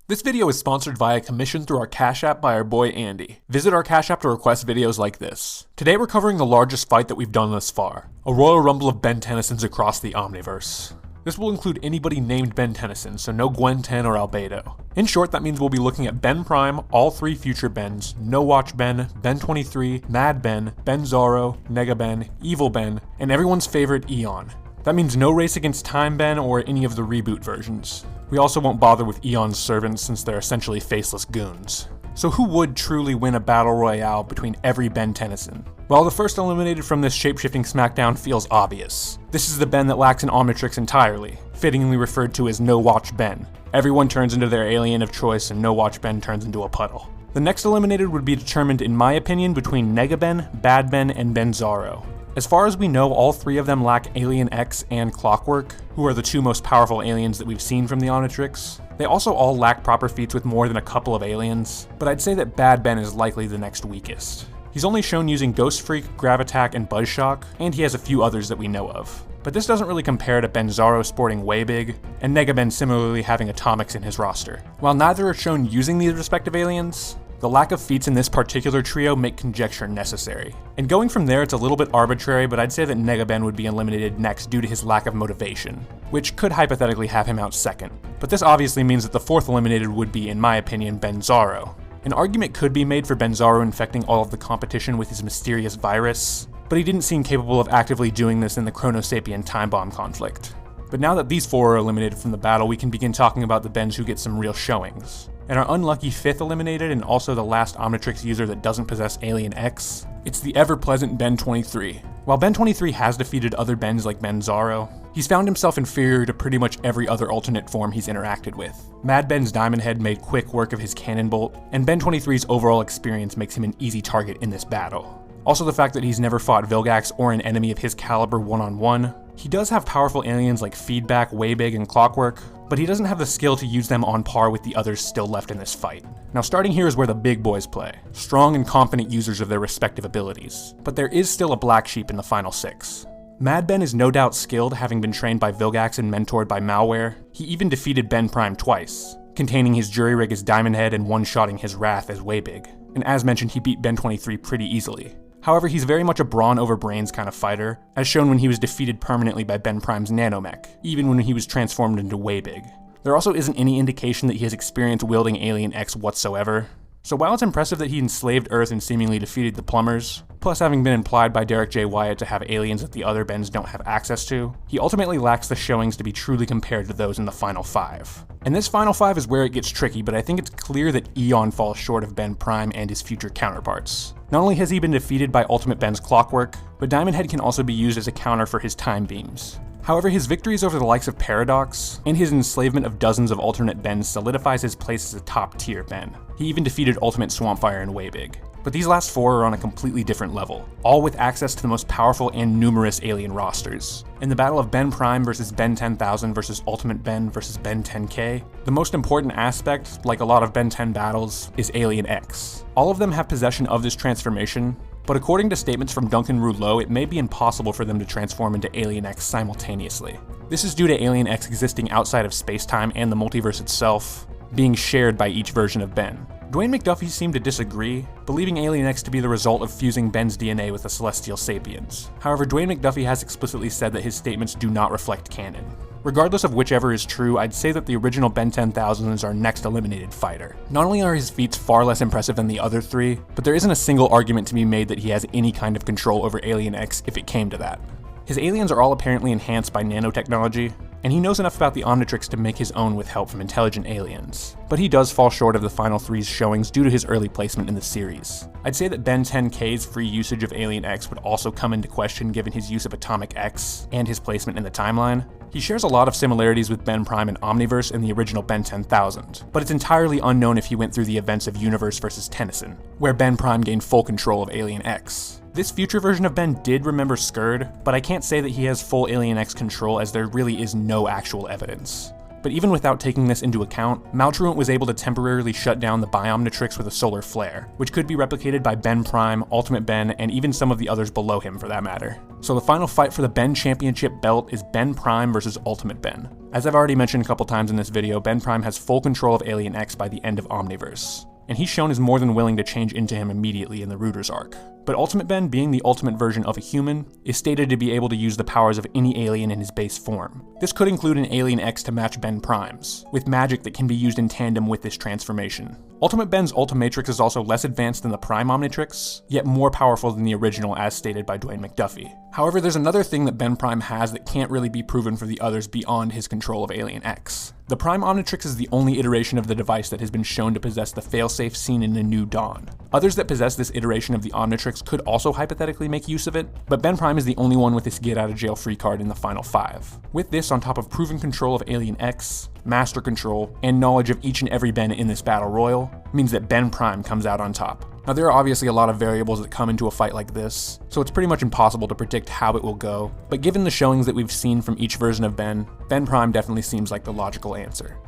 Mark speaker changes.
Speaker 1: This video is sponsored via commission through our CashApp by our boy Andy. Visit our CashApp to request videos like this. Today we're covering the largest fight that we've done thus far, a Royal Rumble of Ben Tennysons across the Omniverse. This will include anybody named Ben Tennyson, so no Gwen 10 or Albedo. In short, that means we'll be looking at Ben Prime, all three future Bens, No Watch Ben, Ben 23, Mad Ben, Ben Zorro, Nega Ben, Evil Ben, and everyone's favorite Eon. That means no Race Against Time Ben or any of the reboot versions. We also won't bother with Eon's servants since they're essentially faceless goons. So who would truly win a battle royale between every Ben Tennyson? Well, the first eliminated from this shape-shifting smackdown feels obvious. This is the Ben that lacks an Omnitrix entirely, fittingly referred to as No Watch Ben. Everyone turns into their alien of choice and No Watch Ben turns into a puddle. The next eliminated would be determined, in my opinion, between Nega Ben, Bad Ben, and Ben Zorro. As far as we know, all three of them lack Alien X and Clockwork, who are the two most powerful aliens that we've seen from the Omnitrix. They also all lack proper feats with more than a couple of aliens, but I'd say that Bad Ben is likely the next weakest. He's only shown using Ghost Freak, Gravitack, and Buzzshock, and he has a few others that we know of. But this doesn't really compare to Ben Zorro sporting Waybig, and Nega Ben similarly having Atomics in his roster. While neither are shown using these respective aliens, the lack of feats in this particular trio make conjecture necessary. And going from there, it's a little bit arbitrary, but I'd say that Nega Ben would be eliminated next due to his lack of motivation, which could hypothetically have him out second. But this obviously means that the fourth eliminated would be, in my opinion, Ben Zorro. An argument could be made for Ben Zorro infecting all of the competition with his mysterious virus, but he didn't seem capable of actively doing this in the Chronosapien Time Bomb conflict. But now that these four are eliminated from the battle, we can begin talking about the Bens who get some real showings. And our unlucky fifth eliminated, and also the last Omnitrix user that doesn't possess Alien X, it's the ever-pleasant Ben 23. While Ben 23 has defeated other Bens like Ben Zorro, he's found himself inferior to pretty much every other alternate form he's interacted with. Mad Ben's Diamond Head made quick work of his Cannon Bolt, and Ben 23's overall experience makes him an easy target in this battle. Also the fact that he's never fought Vilgax or an enemy of his caliber one-on-one. He does have powerful aliens like Feedback, Waybig, and Clockwork, but he doesn't have the skill to use them on par with the others still left in this fight. Now starting here is where the big boys play, strong and confident users of their respective abilities, but there is still a black sheep in the final six. Mad Ben is no doubt skilled, having been trained by Vilgax and mentored by Malware. He even defeated Ben Prime twice, containing his jury rig as Diamond Head and one-shotting his Wrath as Waybig. And as mentioned, he beat Ben 23 pretty easily. However, he's very much a brawn over brains kind of fighter, as shown when he was defeated permanently by Ben Prime's Nanomech, even when he was transformed into Waybig. There also isn't any indication that he has experience wielding Alien X whatsoever. So while it's impressive that he enslaved Earth and seemingly defeated the Plumbers, plus having been implied by Derek J. Wyatt to have aliens that the other Bens don't have access to, he ultimately lacks the showings to be truly compared to those in the Final Five. And this Final Five is where it gets tricky, but I think it's clear that Eon falls short of Ben Prime and his future counterparts. Not only has he been defeated by Ultimate Ben's Clockwork, but Diamond Head can also be used as a counter for his Time Beams. However, his victories over the likes of Paradox, and his enslavement of dozens of alternate Bens solidifies his place as a top-tier Ben. He even defeated Ultimate Swampfire and Waybig. But these last four are on a completely different level, all with access to the most powerful and numerous alien rosters. In the battle of Ben Prime versus Ben 10,000 versus Ultimate Ben versus Ben 10K, the most important aspect, like a lot of Ben 10 battles, is Alien X. All of them have possession of this transformation, but according to statements from Duncan Rouleau, it may be impossible for them to transform into Alien X simultaneously. This is due to Alien X existing outside of space-time and the multiverse itself, being shared by each version of Ben. Dwayne McDuffie seemed to disagree, believing Alien X to be the result of fusing Ben's DNA with the Celestial Sapiens. However, Dwayne McDuffie has explicitly said that his statements do not reflect canon. Regardless of whichever is true, I'd say that the original Ben 10,000 is our next eliminated fighter. Not only are his feats far less impressive than the other three, but there isn't a single argument to be made that he has any kind of control over Alien X if it came to that. His aliens are all apparently enhanced by nanotechnology, and he knows enough about the Omnitrix to make his own with help from intelligent aliens. But he does fall short of the final three's showings due to his early placement in the series. I'd say that Ben 10K's free usage of Alien X would also come into question given his use of Atomic X and his placement in the timeline. He shares a lot of similarities with Ben Prime and Omniverse in the original Ben 10,000, but it's entirely unknown if he went through the events of Universe vs. Tennyson, where Ben Prime gained full control of Alien X. This future version of Ben did remember Skurd, but I can't say that he has full Alien X control as there really is no actual evidence. But even without taking this into account, Maltruant was able to temporarily shut down the Biomnitrix with a solar flare, which could be replicated by Ben Prime, Ultimate Ben, and even some of the others below him for that matter. So the final fight for the Ben Championship belt is Ben Prime versus Ultimate Ben. As I've already mentioned a couple times in this video, Ben Prime has full control of Alien X by the end of Omniverse, and he's shown as more than willing to change into him immediately in the Rooters arc. But Ultimate Ben, being the ultimate version of a human, is stated to be able to use the powers of any alien in his base form. This could include an Alien X to match Ben Prime's, with magic that can be used in tandem with this transformation. Ultimate Ben's Ultimatrix is also less advanced than the Prime Omnitrix, yet more powerful than the original as stated by Dwayne McDuffie. However, there's another thing that Ben Prime has that can't really be proven for the others beyond his control of Alien X. The Prime Omnitrix is the only iteration of the device that has been shown to possess the failsafe seen in A New Dawn. Others that possess this iteration of the Omnitrix could also hypothetically make use of it, but Ben Prime is the only one with this get-out-of-jail-free card in the final 5. With this on top of proven control of Alien X, master control, and knowledge of each and every Ben in this battle royal, means that Ben Prime comes out on top. Now there are obviously a lot of variables that come into a fight like this, so it's pretty much impossible to predict how it will go, but given the showings that we've seen from each version of Ben, Ben Prime definitely seems like the logical answer.